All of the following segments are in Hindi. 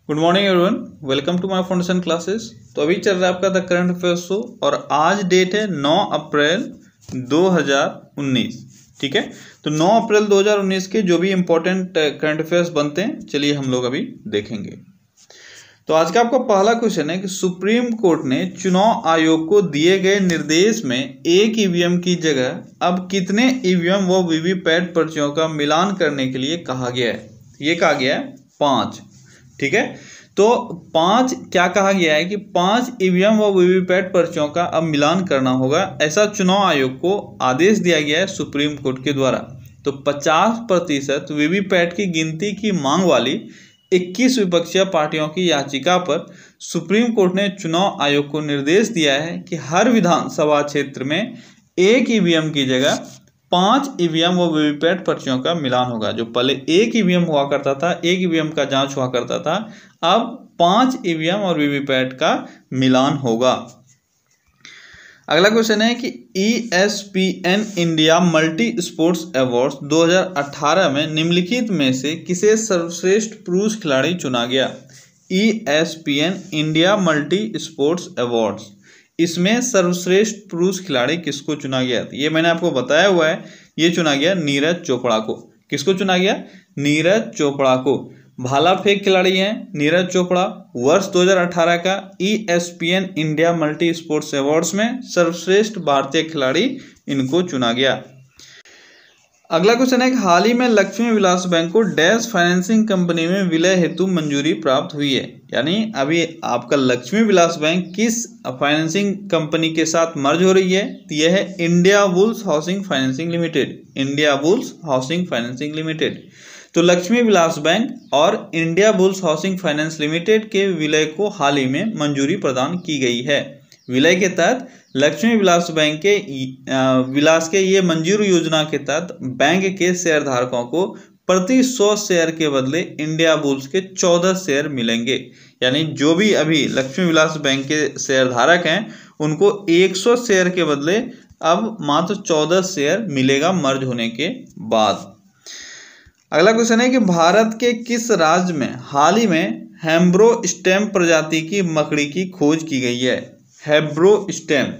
Good morning everyone, welcome to my foundation classes. तो अभी चल रहा है आपका द करंट अफेयर्स शो और आज डेट है 9 अप्रैल 2019। ठीक है, तो 9 अप्रैल 2019 के जो भी इंपॉर्टेंट करंट अफेयर्स बनते हैं चलिए हम लोग अभी देखेंगे। तो आज का आपका पहला क्वेश्चन है कि सुप्रीम कोर्ट ने चुनाव आयोग को दिए गए निर्देश में एक ईवीएम की जगह अब कितने ईवीएम व वीवीपैट पर्चियों का मिलान करने के लिए कहा गया है। ये कहा गया है 5। ठीक है, तो 5 क्या कहा गया है कि 5 ईवीएम व वीवीपैट पर्चियों का अब मिलान करना होगा, ऐसा चुनाव आयोग को आदेश दिया गया है सुप्रीम कोर्ट के द्वारा। तो 50% वीवीपैट की गिनती की मांग वाली 21 विपक्षीय पार्टियों की याचिका पर सुप्रीम कोर्ट ने चुनाव आयोग को निर्देश दिया है कि हर विधानसभा क्षेत्र में एक ईवीएम की जगह 5 ईवीएम व वीवीपैट पर्चियों का मिलान होगा। जो पहले एक ईवीएम हुआ करता था, एक ईवीएम का जांच हुआ करता था, अब 5 ईवीएम और वीवीपैट का मिलान होगा। अगला क्वेश्चन है कि ESPN India multi sports awards 2018 में निम्नलिखित में से किसे सर्वश्रेष्ठ पुरुष खिलाड़ी चुना गया। ESPN India multi sports awards, इसमें सर्वश्रेष्ठ पुरुष खिलाड़ी किसको चुना गया। ये मैंने आपको बताया हुआ है, ये चुना गया नीरज चोपड़ा को। किसको चुना गया? नीरज चोपड़ा को। भाला फेंक खिलाड़ी हैं नीरज चोपड़ा। वर्ष 2018 का ESPN India multi sports awards में सर्वश्रेष्ठ भारतीय खिलाड़ी इनको चुना गया। अगला क्वेश्चन है कि हाल ही में लक्ष्मी विलास बैंक को डैश फाइनेंसिंग कंपनी में विलय हेतु मंजूरी प्राप्त हुई है। यानी अभी आपका लक्ष्मी विलास बैंक किस फाइनेंसिंग कंपनी के साथ मर्ज हो रही है, तो यह है India bulls housing financing limited. India bulls housing financing limited. तो लक्ष्मी विलास बैंक और India bulls housing finance limited के विलय को हाल ही में मंजूरी प्रदान की गई है। विलय के तहत लक्ष्मी विलास बैंक के विलास के ये मंजूरी योजना के तहत बैंक के शेयर धारकों को प्रति 100 शेयर के बदले इंडिया बुल्स के 14 शेयर मिलेंगे। यानी जो भी अभी लक्ष्मी विलास बैंक के शेयर धारक हैं उनको 100 शेयर के बदले अब मात्र 14 शेयर मिलेगा मर्ज होने के बाद। अगला क्वेश्चन है कि भारत के किस राज्य में हाल ही में हेम्ब्रो स्टेम प्रजाति की मकड़ी की खोज की गई है। हेब्रो स्टेम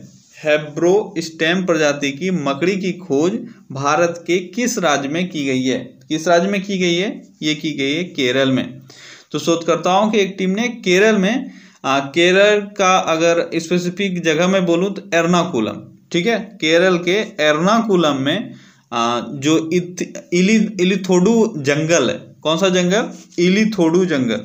प्रजाति की मकड़ी की खोज भारत के किस राज्य में की गई है। किस राज्य में की गई है? ये की गई है केरल में। तो शोधकर्ताओं की एक टीम ने केरल में केरल का अगर स्पेसिफिक जगह में बोलूं तो एर्नाकुलम, ठीक है, केरल के एर्नाकुलम में जो इलिथोडू जंगल है। कौन सा जंगल? इलिथोडू जंगल।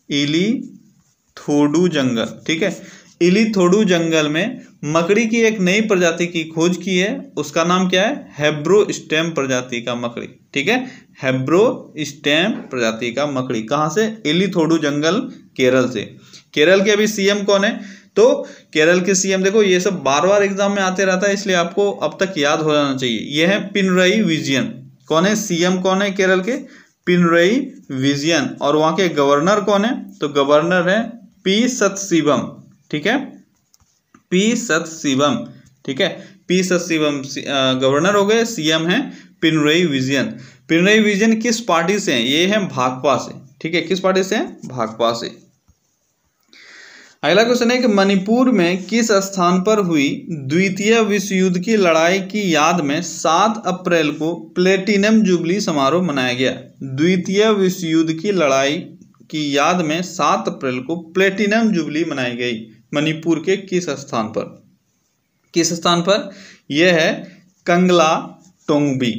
इलिथोडू जंगल, ठीक है। इलिथोडू जंगल में मकड़ी की एक नई प्रजाति की खोज की है, उसका नाम क्या है? हेब्रो स्टेम प्रजाति का मकड़ी, ठीक है। हेब्रो स्टेम प्रजाति का मकड़ी कहाँ से? इलिथोडू जंगल, केरल से। केरल के अभी सीएम कौन है? तो केरल के सीएम देखो, ये सब बार बार एग्जाम में आते रहता है इसलिए आपको अब तक याद हो जाना चाहिए। ये है पिनरई विजयन। कौन है सीएम? कौन है केरल के? पिनरई विजयन। और वहां के गवर्नर कौन है? तो गवर्नर है पी सतशिवम, ठीक है, पी सतशिवम, ठीक है। पी सतशिवम गवर्नर हो गए, सीएम है पिनरई विजयन। पिनरई विजयन किस पार्टी से हैं? ये है भाकपा से, ठीक है। किस पार्टी से हैं? भाकपा से। अगला क्वेश्चन है कि मणिपुर में किस स्थान पर हुई द्वितीय विश्व युद्ध की लड़ाई की याद में 7 अप्रैल को प्लेटिनम जुबली समारोह मनाया गया। द्वितीय विश्व युद्ध की लड़ाई की याद में 7 अप्रैल को प्लेटिनम जुबली मनाई गई। मणिपुर के किस स्थान पर? किस स्थान पर? यह है कंगला टोंगबी।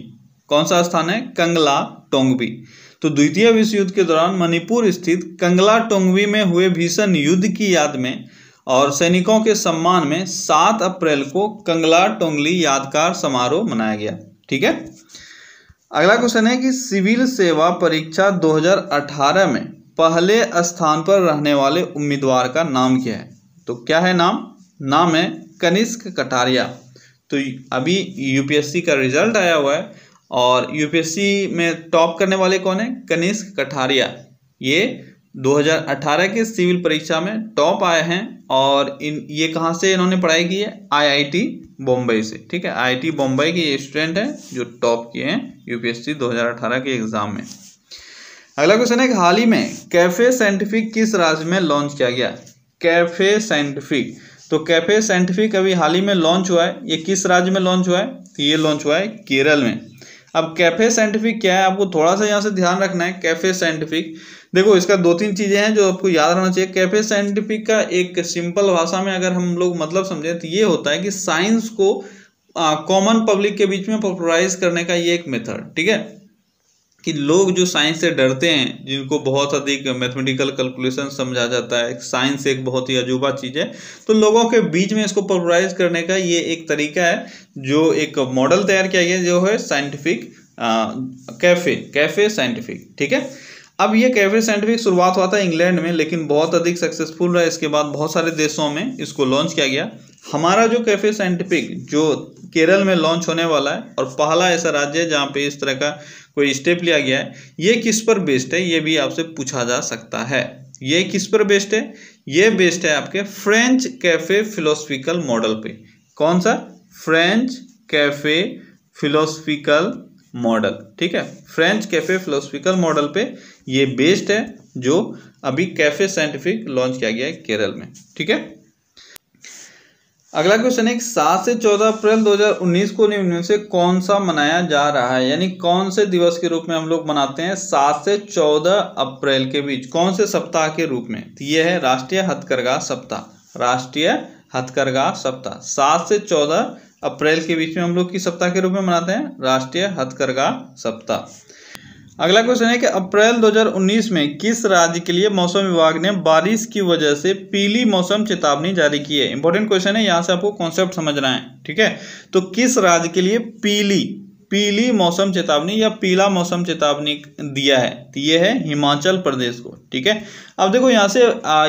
कौन सा स्थान है? कंगला टोंगबी। तो द्वितीय विश्व युद्ध के दौरान मणिपुर स्थित कंगला टोंगबी में हुए भीषण युद्ध की याद में और सैनिकों के सम्मान में 7 अप्रैल को कंगला टोंगली यादगार समारोह मनाया गया, ठीक है। अगला क्वेश्चन है कि सिविल सेवा परीक्षा 2018 में पहले स्थान पर रहने वाले उम्मीदवार का नाम क्या है। तो क्या है नाम? नाम है कनिष्क कटारिया। तो अभी यूपीएससी का रिजल्ट आया हुआ है और यूपीएससी में टॉप करने वाले कौन है? कनिष्क कटारिया। ये 2018 के सिविल परीक्षा में टॉप आए हैं और ये कहाँ से इन्होंने पढ़ाई की है? IIT बॉम्बे से, ठीक है। IIT बॉम्बे के ये स्टूडेंट हैं जो टॉप किए हैं यूपीएससी 2018 के एग्जाम में। अगला क्वेश्चन है कि हाल ही में कैफे साइंटिफिक किस राज्य में लॉन्च किया गया? कैफे साइंटिफिक, तो कैफे साइंटिफिक अभी हाल ही में लॉन्च हुआ है। ये किस राज्य में लॉन्च हुआ है? तो ये लॉन्च हुआ है केरल में। अब कैफे साइंटिफिक क्या है, आपको थोड़ा सा यहाँ से ध्यान रखना है। कैफे साइंटिफिक, देखो इसका 2-3 चीजें हैं जो आपको याद रहना चाहिए। कैफे साइंटिफिक का एक सिंपल भाषा में अगर हम लोग मतलब समझें तो ये होता है कि साइंस को कॉमन पब्लिक के बीच में पॉपुलराइज करने का ये एक मेथड, ठीक है, कि लोग जो साइंस से डरते हैं, जिनको बहुत अधिक मैथमेटिकल कैलकुलेशन समझा जाता है, साइंस एक बहुत ही अजूबा चीज़ है, तो लोगों के बीच में इसको पॉपुलराइज करने का ये एक तरीका है, जो एक मॉडल तैयार किया गया जो है साइंटिफिक कैफे साइंटिफिक, ठीक है। अब ये कैफे साइंटिफिक शुरुआत हुआ था इंग्लैंड में, लेकिन बहुत अधिक सक्सेसफुल रहा। इसके बाद बहुत सारे देशों में इसको लॉन्च किया गया। हमारा जो कैफे साइंटिफिक जो केरल में लॉन्च होने वाला है और पहला ऐसा राज्य है जहाँ पे इस तरह का कोई स्टेप लिया गया है, ये किस पर बेस्ड है, ये भी आपसे पूछा जा सकता है। ये किस पर बेस्ड है? ये बेस्ड है आपके फ्रेंच कैफे फिलोसफिकल मॉडल पे। कौन सा? फ्रेंच कैफे फिलोसफिकल मॉडल, ठीक है। फ्रेंच कैफे फिलोसफिकल मॉडल पे ये बेस्ड है, जो अभी कैफे साइंटिफिक लॉन्च किया गया है केरल में, ठीक है। अगला क्वेश्चन है 7 से 14 अप्रैल 2019 को निम्न से कौन सा मनाया जा रहा है, यानी कौन से दिवस के रूप में हम लोग मनाते हैं 7 से 14 अप्रैल के बीच, कौन से सप्ताह के रूप में? तो ये है राष्ट्रीय हथकरघा सप्ताह। राष्ट्रीय हथकरघा सप्ताह 7 से 14 अप्रैल के बीच में हम लोग किस सप्ताह के रूप में मनाते हैं? राष्ट्रीय हथकरघा सप्ताह। अगला क्वेश्चन है कि अप्रैल 2019 में किस राज्य के लिए मौसम विभाग ने बारिश की वजह से पीली मौसम चेतावनी जारी की है? इंपॉर्टेंट क्वेश्चन है, यहाँ से आपको कॉन्सेप्ट समझना है, ठीक है। तो किस राज्य के लिए पीली मौसम चेतावनी या पीला मौसम चेतावनी दिया है? तो ये है हिमाचल प्रदेश को, ठीक है। अब देखो यहाँ से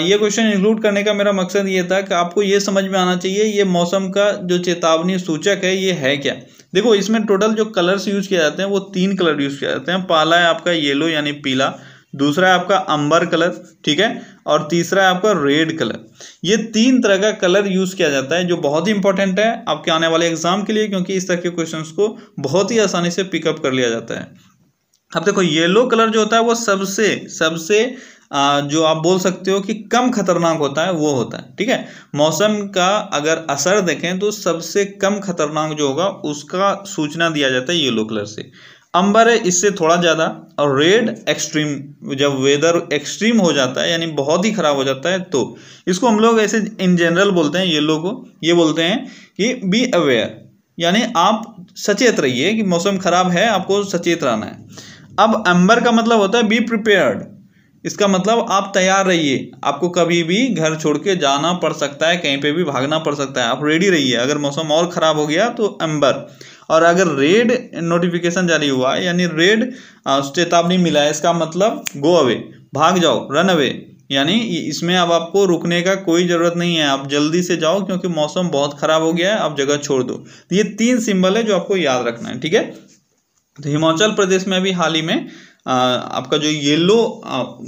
ये क्वेश्चन इंक्लूड करने का मेरा मकसद ये था कि आपको ये समझ में आना चाहिए ये मौसम का जो चेतावनी सूचक है ये है क्या। देखो इसमें टोटल जो कलर्स यूज किए जाते हैं वो 3 कलर यूज किए जाते हैं। पहला है आपका येलो यानी पीला, दूसरा है आपका अंबर कलर, ठीक है, और तीसरा है आपका रेड कलर। ये 3 तरह का कलर यूज किया जाता है, जो बहुत ही इंपॉर्टेंट है आपके आने वाले एग्जाम के लिए, क्योंकि इस तरह के क्वेश्चंस को बहुत ही आसानी से पिकअप कर लिया जाता है। अब देखो येलो कलर जो होता है वो सबसे जो आप बोल सकते हो कि कम खतरनाक होता है वो होता है, ठीक है। मौसम का अगर असर देखें तो सबसे कम खतरनाक जो होगा उसका सूचना दिया जाता है येलो कलर से। अंबर है इससे थोड़ा ज़्यादा, और रेड एक्सट्रीम, जब वेदर एक्सट्रीम हो जाता है यानी बहुत ही खराब हो जाता है तो इसको हम लोग ऐसे इन जनरल बोलते हैं। येलो को ये बोलते हैं कि बी अवेयर, यानी आप सचेत रहिए कि मौसम खराब है, आपको सचेत रहना है। अब अंबर का मतलब होता है बी प्रिपेयर्ड, इसका मतलब आप तैयार रहिए, आपको कभी भी घर छोड़ के जाना पड़ सकता है, कहीं पे भी भागना पड़ सकता है, आप रेडी रहिए अगर मौसम और ख़राब हो गया तो अंबर। और अगर रेड नोटिफिकेशन जारी हुआ यानी रेड चेतावनी मिला है, इसका मतलब गो अवे, भाग जाओ, रन अवे, यानी इसमें अब आपको रुकने का कोई ज़रूरत नहीं है, आप जल्दी से जाओ क्योंकि मौसम बहुत ख़राब हो गया है, आप जगह छोड़ दो। तो ये 3 सिंबल है जो आपको याद रखना है, ठीक है। तो हिमाचल प्रदेश में अभी हाल ही में आपका जो येलो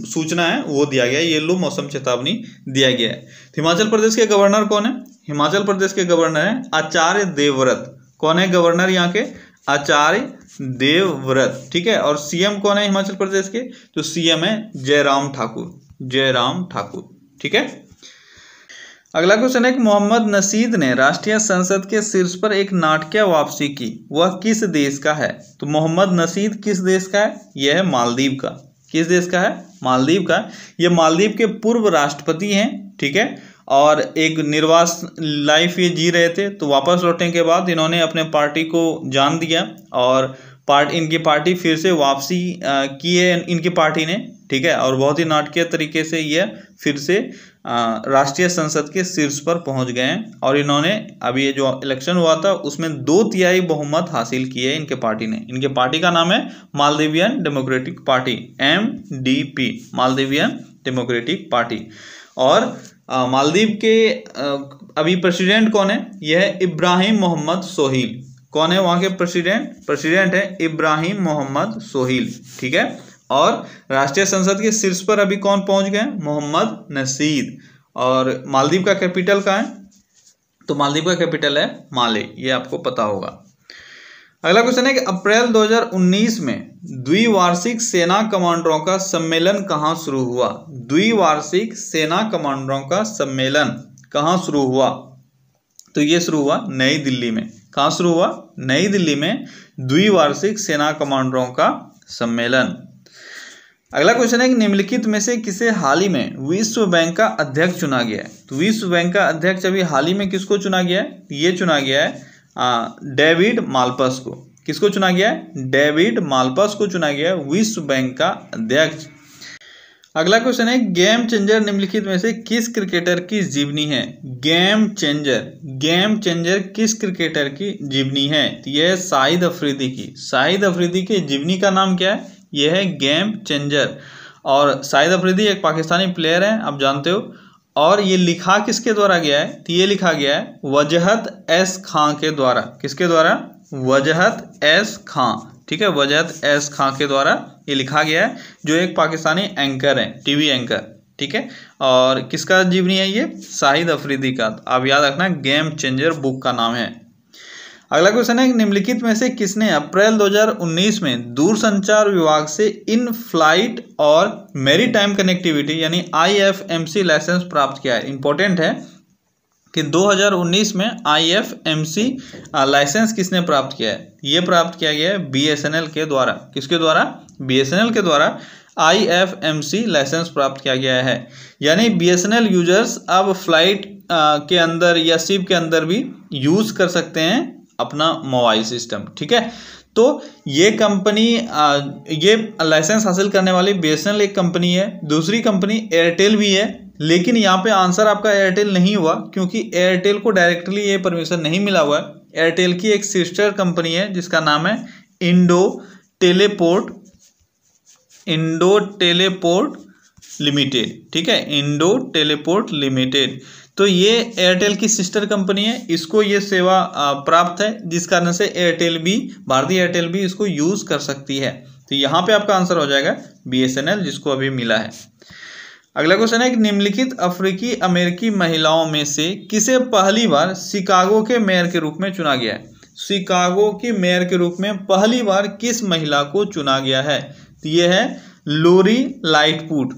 सूचना है वो दिया गया है, येलो मौसम चेतावनी दिया गया है। हिमाचल प्रदेश के गवर्नर कौन है? हिमाचल प्रदेश के गवर्नर है आचार्य देवव्रत। कौन है गवर्नर यहाँ के? आचार्य देवव्रत, ठीक है। और सीएम कौन है हिमाचल प्रदेश के? तो सीएम है जयराम ठाकुर, ठीक है। अगला क्वेश्चन है कि मोहम्मद नशीद ने राष्ट्रीय संसद के शीर्ष पर एक नाटकीय वापसी की, वह किस देश का है? तो मोहम्मद नशीद किस देश का है? यह है मालदीव का। किस देश का है? मालदीव का। ये मालदीव के पूर्व राष्ट्रपति हैं, ठीक है, और एक निर्वास लाइफ ये जी रहे थे, तो वापस लौटने के बाद इन्होंने अपने पार्टी को जान दिया और इनकी पार्टी फिर से वापसी की है इनकी पार्टी ने, ठीक है, और बहुत ही नाटकीय तरीके से यह फिर से राष्ट्रीय संसद के शीर्ष पर पहुंच गए हैं। और इन्होंने अभी ये जो इलेक्शन हुआ था उसमें 2/3 बहुमत हासिल किए है इनके पार्टी ने। इनके पार्टी का नाम है Maldivian democratic party, MDP, Maldivian democratic party. और मालदीव के अभी प्रेसिडेंट कौन है? यह है इब्राहिम मोहम्मद सोहेल। कौन है वहाँ के प्रेसिडेंट है इब्राहिम मोहम्मद सोहेल, ठीक है। और राष्ट्रीय संसद के शीर्ष पर अभी कौन पहुंच गए? मोहम्मद नशीद। और मालदीव का कैपिटल कहाँ है? तो मालदीव का कैपिटल है माले, ये आपको पता होगा। अगला क्वेश्चन है कि अप्रैल 2019 में द्विवार्षिक सेना कमांडरों का सम्मेलन कहाँ शुरू हुआ। द्विवार्षिक सेना कमांडरों का सम्मेलन कहाँ शुरू हुआ? तो ये शुरू हुआ नई दिल्ली में। कहाँ शुरू हुआ? नई दिल्ली में द्विवार्षिक सेना कमांडरों का सम्मेलन। अगला क्वेश्चन है कि निम्नलिखित में से किसे हाल ही में विश्व बैंक का अध्यक्ष चुना गया है। तो विश्व बैंक का अध्यक्ष अभी हाल ही में किसको चुना गया है? ये चुना गया है डेविड माल्पस को। किसको चुना गया है? डेविड माल्पस को चुना गया है विश्व बैंक का अध्यक्ष। अगला क्वेश्चन है गेम चेंजर निम्नलिखित में से किस क्रिकेटर की जीवनी है? गेम चेंजर किस क्रिकेटर की जीवनी है? तो यह है शाहिद अफरीदी की। शाहिद अफरीदी की जीवनी का नाम क्या है? यह है गेम चेंजर। और शाहिद अफरीदी एक पाकिस्तानी प्लेयर है, आप जानते हो। और ये लिखा किसके द्वारा गया है? तो ये लिखा गया है वजहत एस खां के द्वारा। किसके द्वारा? वजहत एस खां। ठीक है, वजहत एस खां के द्वारा ये लिखा गया है, जो एक पाकिस्तानी एंकर है, टीवी एंकर। ठीक है, और किसका जीवनी है ये? शाहिद अफरीदी का। आप याद रखना, गेम चेंजर बुक का नाम है। अगला क्वेश्चन है निम्नलिखित में से किसने अप्रैल 2019 में दूरसंचार विभाग से इन फ्लाइट और मैरीटाइम कनेक्टिविटी यानी IFMC लाइसेंस प्राप्त किया है? इंपॉर्टेंट है कि 2019 में IFMC लाइसेंस किसने प्राप्त किया है? ये प्राप्त किया गया है BSNL के द्वारा। किसके द्वारा? BSNL के द्वारा IFMC लाइसेंस प्राप्त किया गया है। यानी BSNL यूजर्स अब फ्लाइट के अंदर या शिप के अंदर भी यूज कर सकते हैं अपना मोबाइल सिस्टम। ठीक है, तो ये कंपनी ये लाइसेंस हासिल करने वाली BSNL एक कंपनी है, दूसरी कंपनी एयरटेल भी है। लेकिन यहाँ पे आंसर आपका एयरटेल नहीं हुआ, क्योंकि एयरटेल को डायरेक्टली ये परमिशन नहीं मिला हुआ है। एयरटेल की एक सिस्टर कंपनी है जिसका नाम है इंडो टेलीपोर्ट लिमिटेड। ठीक है, इंडो टेलीपोर्ट लिमिटेड। तो ये एयरटेल की सिस्टर कंपनी है, इसको ये सेवा प्राप्त है, जिस कारण से एयरटेल भी, भारतीय एयरटेल भी इसको यूज कर सकती है। तो यहाँ पे आपका आंसर हो जाएगा BSNL, जिसको अभी मिला है। अगला क्वेश्चन है कि निम्नलिखित अफ्रीकी अमेरिकी महिलाओं में से किसे पहली बार शिकागो के मेयर के रूप में चुना गया है? शिकागो की मेयर के रूप में पहली बार किस महिला को चुना गया है? तो ये है लोरी लाइटफुट।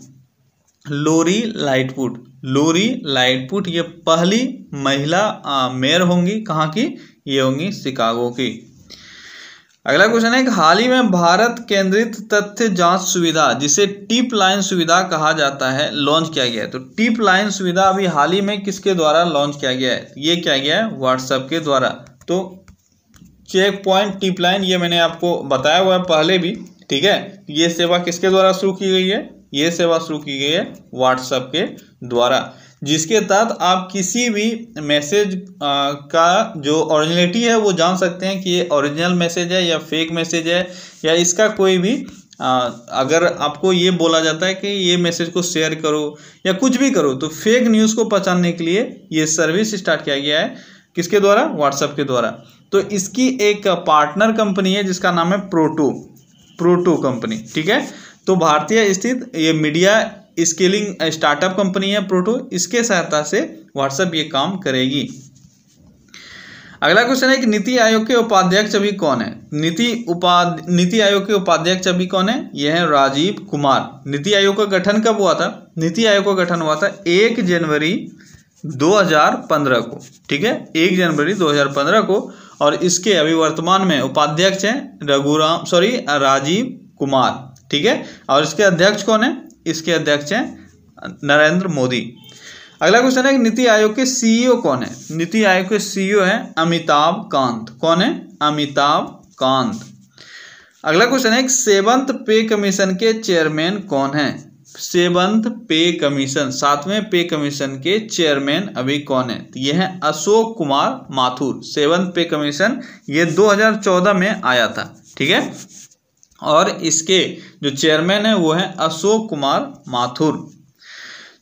ये पहली महिला मेयर होंगी। कहाँ की? ये होंगी शिकागो की। अगला क्वेश्चन है कि हाल ही में भारत केंद्रित तथ्य जांच सुविधा, जिसे टिप लाइन सुविधा कहा जाता है, लॉन्च किया गया है। तो टिप लाइन सुविधा अभी हाल ही में किसके द्वारा लॉन्च किया गया है? ये किया गया है व्हाट्सएप के द्वारा। तो चेक पॉइंट टिप लाइन ये मैंने आपको बताया हुआ है पहले भी। ठीक है, ये सेवा किसके द्वारा शुरू की गई है? ये सेवा शुरू की गई है व्हाट्सएप के द्वारा, जिसके तहत आप किसी भी मैसेज का जो ओरिजिनलिटी है वो जान सकते हैं कि ये ओरिजिनल मैसेज है या फेक मैसेज है, या इसका कोई भी अगर आपको ये बोला जाता है कि ये मैसेज को शेयर करो या कुछ भी करो, तो फेक न्यूज़ को पहचानने के लिए ये सर्विस स्टार्ट किया गया है। किसके द्वारा? व्हाट्सएप के द्वारा। तो इसकी एक पार्टनर कंपनी है जिसका नाम है प्रोटो कंपनी। ठीक है, तो भारतीय स्थित ये मीडिया स्केलिंग स्टार्टअप कंपनी है प्रोटो, इसके सहायता से व्हाट्सएप ये काम करेगी। अगला क्वेश्चन है कि नीति आयोग के उपाध्यक्ष अभी कौन है? नीति आयोग के उपाध्यक्ष अभी कौन है? यह है राजीव कुमार। नीति आयोग का गठन कब हुआ था? नीति आयोग का गठन हुआ था 1 जनवरी 2015 को। ठीक है, 1 जनवरी 2015 को। और इसके अभी वर्तमान में उपाध्यक्ष हैं राजीव कुमार। ठीक है, और इसके अध्यक्ष कौन है? इसके अध्यक्ष हैं नरेंद्र मोदी। अगला क्वेश्चन है कि नीति आयोग के CEO कौन है? नीति आयोग के CEO है अमिताभ कांत। कौन है? अमिताभ कांत। अगला क्वेश्चन है कि 7th पे कमीशन के चेयरमैन कौन है? 7th पे कमीशन, 7वें पे कमीशन के चेयरमैन अभी कौन है? तो ये है अशोक कुमार माथुर। 7th पे कमीशन ये 2014 में आया था। ठीक है, और इसके जो चेयरमैन है वो है अशोक कुमार माथुर।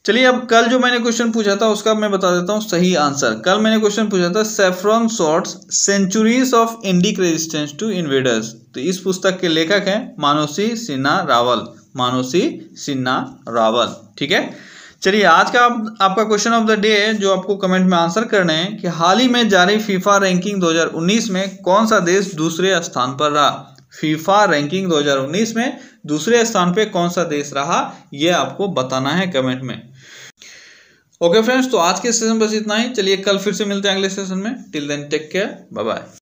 चलिए, अब कल जो मैंने क्वेश्चन पूछा था उसका मैं बता देता हूँ सही आंसर। कल मैंने क्वेश्चन पूछा था saffron swords centuries of Indic resistance to invaders. तो इस पुस्तक के लेखक हैं मानसी सिन्हा रावल। ठीक है, चलिए आज का आपका क्वेश्चन ऑफ द डे है जो आपको कमेंट में आंसर करने हैं कि हाल ही में जारी फीफा रैंकिंग 2019 में कौन सा देश दूसरे स्थान पर रहा। फीफा रैंकिंग 2019 में दूसरे स्थान पे कौन सा देश रहा ये आपको बताना है कमेंट में। ओके फ्रेंड्स, तो आज के सेशन बस इतना ही। चलिए कल फिर से मिलते हैं अगले सेशन में। Till then take care, bye bye.